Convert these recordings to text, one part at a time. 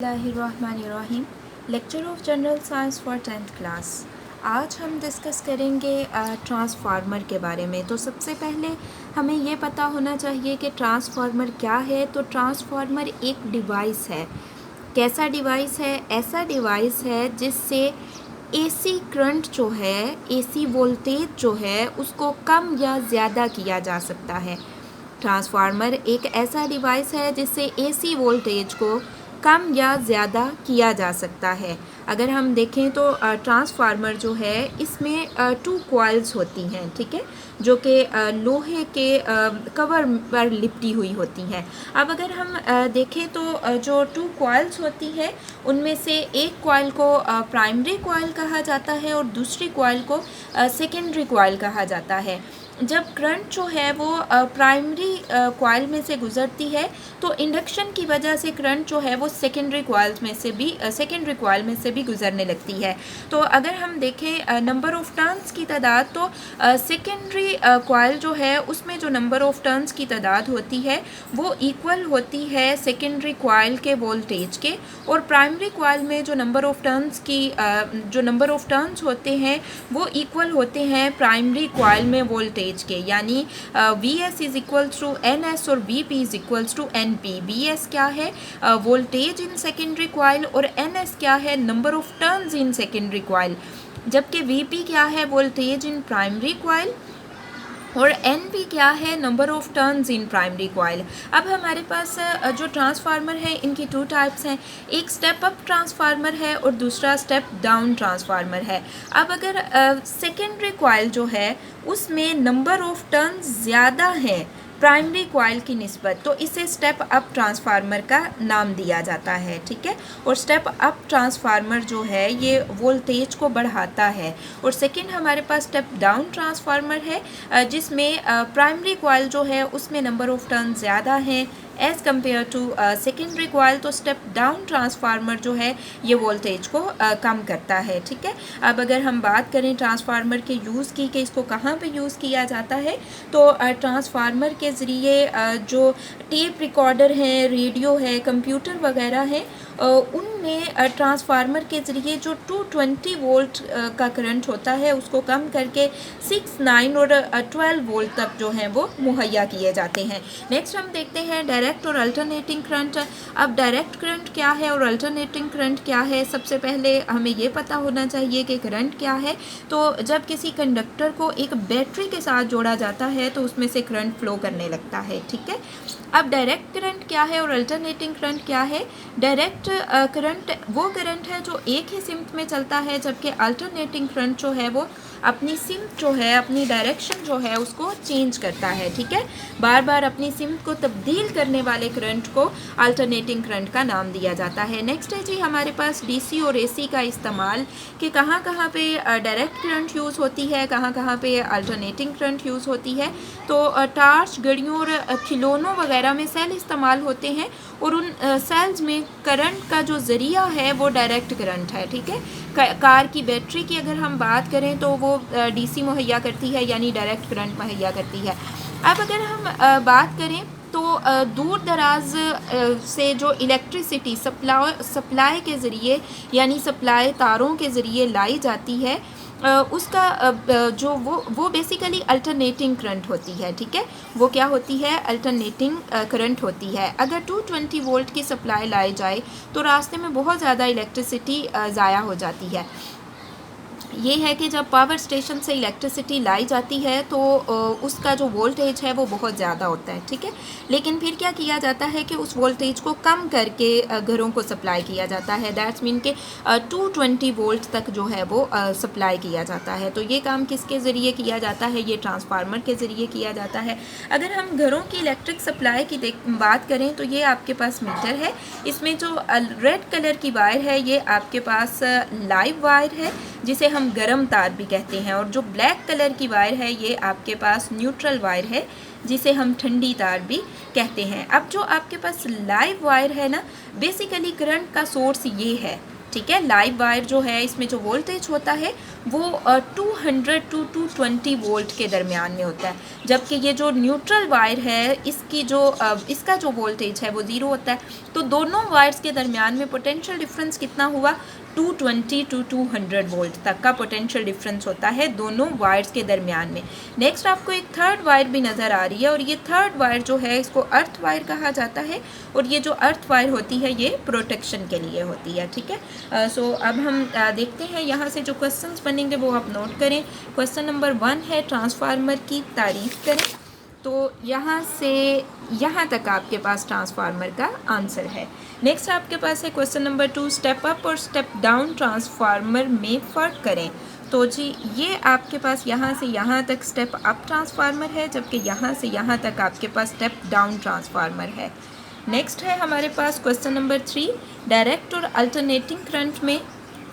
बिस्मिल्लाहिर्रहमानिर्रहीम। Lecture of general science for 10th class. आज हम डिस्कस करेंगे ट्रांसफार्मर के बारे में। तो सबसे पहले हमें ये पता होना चाहिए कि ट्रांसफार्मर क्या है। तो ट्रांसफार्मर एक डिवाइस है। कैसा डिवाइस है? ऐसा डिवाइस है जिससे एसी करंट जो है, एसी वोल्टेज जो है, उसको कम या ज़्यादा किया जा सकता है। ट्रांसफार्मर एक ऐसा डिवाइस है जिससे एसी वोल्टेज को कम या ज़्यादा किया जा सकता है। अगर हम देखें तो ट्रांसफार्मर जो है इसमें 2 कॉइल्स होती हैं, ठीक है, जो कि लोहे के कवर पर लिपटी हुई होती हैं। अब अगर हम देखें तो जो 2 कॉइल्स होती हैं उनमें से एक कॉइल को प्राइमरी कॉइल कहा जाता है और दूसरी कॉइल को सेकेंडरी कॉइल कहा जाता है। जब करंट जो है वो प्राइमरी कॉइल में से गुज़रती है तो इंडक्शन की वजह से करंट जो है वो सेकेंडरी कॉइल में से भी गुज़रने लगती है। तो अगर हम देखें नंबर ऑफ़ टर्न्स की तादाद, तो सेकेंडरी कॉइल जो है उसमें जो नंबर ऑफ़ टर्न्स की तादाद होती है वो इक्वल होती है सेकेंडरी कॉइल के वोल्टेज के, और प्राइमरी कॉइल में जो नंबर ऑफ़ टर्न्स होते हैं वो इक्वल होते हैं प्राइमरी कॉइल में वोल्टेज के, यानी Vs is equals to Ns और Vp is equals to Np। Vs क्या है? वोल्टेज इन सेकेंडरी कॉइल, और Ns क्या है? Number of turns in secondary coil. जबकि Vp क्या है? वोल्टेज इन प्राइमरी कॉइल, और Np क्या है? Number of turns in primary coil. अब हमारे पास जो ट्रांसफार्मर है इनकी 2 टाइप्स हैं। एक स्टेप अप ट्रांसफार्मर है और दूसरा स्टेप डाउन ट्रांसफार्मर है। अब अगर सेकेंडरी कॉइल जो है उसमें नंबर ऑफ़ टर्न्स ज़्यादा है प्राइमरी कॉइल की निस्बत, तो इसे स्टेप अप ट्रांसफार्मर का नाम दिया जाता है, ठीक है। और स्टेप अप ट्रांसफार्मर जो है ये वोल्टेज को बढ़ाता है। और सेकंड हमारे पास स्टेप डाउन ट्रांसफार्मर है जिसमें प्राइमरी कॉइल जो है उसमें नंबर ऑफ़ टर्न ज़्यादा हैं as compare to secondary coil. तो स्टेप डाउन ट्रांसफार्मर जो है ये वोल्टेज को कम करता है, ठीक है। अब अगर हम बात करें ट्रांसफार्मर के यूज़ की कि इसको कहाँ पे यूज़ किया जाता है, तो ट्रांसफार्मर के ज़रिए जो टेप रिकॉर्डर हैं, रेडियो है, कंप्यूटर वगैरह हैं, उनमें ट्रांसफार्मर के ज़रिए जो 220 वोल्ट का करंट होता है उसको कम करके 6, 9 और 12 वोल्ट तक जो है वो मुहैया किए जाते हैं। नेक्स्ट हम देखते हैं डायरेक्ट और अल्टरनेटिंग करंट। अब डायरेक्ट करंट क्या है और अल्टरनेटिंग करंट क्या है? सबसे पहले हमें ये पता होना चाहिए कि करंट क्या है। तो जब किसी कंडक्टर को एक बैटरी के साथ जोड़ा जाता है तो उसमें से करंट फ्लो करने लगता है, ठीक है। अब डायरेक्ट करंट क्या है और अल्टरनेटिंग करंट क्या है? डायरेक्ट करंट वो करंट है जो एक ही सिम्त में चलता है, जबकि अल्टरनेटिंग करंट जो है वो अपनी सिम्त जो है, अपनी डायरेक्शन जो है उसको चेंज करता है, ठीक है। बार बार अपनी सिम्त को तब्दील करने वाले करंट को अल्टरनेटिंग करंट का नाम दिया जाता है। नेक्स्ट है जी हमारे पास डीसी और एसी का इस्तेमाल, कि कहाँ कहाँ पे डायरेक्ट करंट यूज़ होती है, कहाँ कहाँ पे अल्टरनेटिंग करंट यूज़ होती है। तो टार्च, घड़ियों और खिलौनों वगैरह में सेल इस्तेमाल होते हैं, और उन सेल्स में करंट का जो ज़रिया है वो डायरेक्ट करंट है, ठीक है। कार की बैटरी की अगर हम बात करें तो वो डीसी मुहैया करती है, यानी डायरेक्ट करंट मुहैया करती है। अब अगर हम बात करें तो दूर दराज से जो इलेक्ट्रिसिटी सप्लाई के ज़रिए, यानी सप्लाई तारों के ज़रिए लाई जाती है, उसका जो वो बेसिकली अल्टरनेटिंग करंट होती है, ठीक है। वो क्या होती है? अल्टरनेटिंग करंट होती है। अगर 220 वोल्ट की सप्लाई लाई जाए तो रास्ते में बहुत ज़्यादा इलेक्ट्रिसिटी ज़ाया हो जाती है। ये है कि जब पावर स्टेशन से इलेक्ट्रिसिटी लाई जाती है तो उसका जो वोल्टेज है वो बहुत ज़्यादा होता है, ठीक है। लेकिन फिर क्या किया जाता है कि उस वोल्टेज को कम करके घरों को सप्लाई किया जाता है। दैट्स मीन के 220 वोल्ट तक जो है वो सप्लाई किया जाता है। तो ये काम किसके ज़रिए किया जाता है? ये ट्रांसफार्मर के ज़रिए किया जाता है। अगर हम घरों की इलेक्ट्रिक सप्लाई की बात करें तो ये आपके पास मीटर है। इसमें जो रेड कलर की वायर है ये आपके पास लाइव वायर है, जिसे हम गर्म तार भी कहते हैं, और जो ब्लैक कलर की वायर है ये आपके पास न्यूट्रल वायर है, जिसे हम ठंडी तार भी कहते हैं। अब जो आपके पास लाइव वायर है ना, बेसिकली करंट का सोर्स ये है, ठीक है। लाइव वायर जो है इसमें जो वोल्टेज होता है वो 200 टू 220 वोल्ट के दरमियान में होता है, जबकि ये जो न्यूट्रल वायर है इसकी जो इसका जो वोल्टेज है वो ज़ीरो होता है। तो दोनों वायर्स के दरमियान में पोटेंशियल डिफरेंस कितना हुआ, 220 टू 200 वोल्ट तक का पोटेंशियल डिफरेंस होता है दोनों वायर्स के दरमियान में। नेक्स्ट आपको एक थर्ड वायर भी नज़र आ रही है, और ये थर्ड वायर जो है इसको अर्थ वायर कहा जाता है, और ये जो अर्थ वायर होती है ये प्रोटेक्शन के लिए होती है। ठीक है, सो अब हम देखते हैं यहाँ से जो क्वेश्चंस बनेंगे वो आप नोट करें। क्वेश्चन नंबर 1 है ट्रांसफार्मर की तारीफ करें। तो यहाँ से यहाँ तक आपके पास ट्रांसफार्मर का आंसर है। नेक्स्ट आपके पास है क्वेश्चन नंबर 2, स्टेप अप और स्टेप डाउन ट्रांसफार्मर में फ़र्क करें। तो जी ये आपके पास यहाँ से यहाँ तक स्टेप अप ट्रांसफार्मर है, जबकि यहाँ से यहाँ तक आपके पास स्टेप डाउन ट्रांसफार्मर है। नेक्स्ट है हमारे पास क्वेश्चन नंबर 3, डायरेक्ट और अल्टरनेटिंग करंट में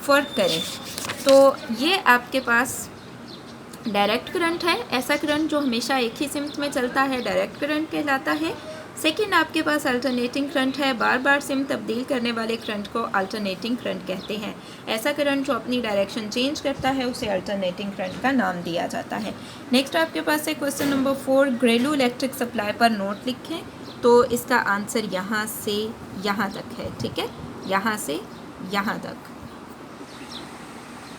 फ़र्क करें। तो ये आपके पास डायरेक्ट करंट है, ऐसा करंट जो हमेशा एक ही सिमत में चलता है डायरेक्ट करंट कहलाता है। सेकंड आपके पास अल्टरनेटिंग करंट है, बार बार सिम तब्दील करने वाले करंट को अल्टरनेटिंग करंट कहते हैं। ऐसा करंट जो अपनी डायरेक्शन चेंज करता है उसे अल्टरनेटिंग करंट का नाम दिया जाता है। नेक्स्ट आपके पास है क्वेश्चन नंबर 4, घरेलू इलेक्ट्रिक सप्लाई पर नोट लिखें। तो इसका आंसर यहाँ से यहाँ तक है। ठीक है, यहाँ से यहाँ तक।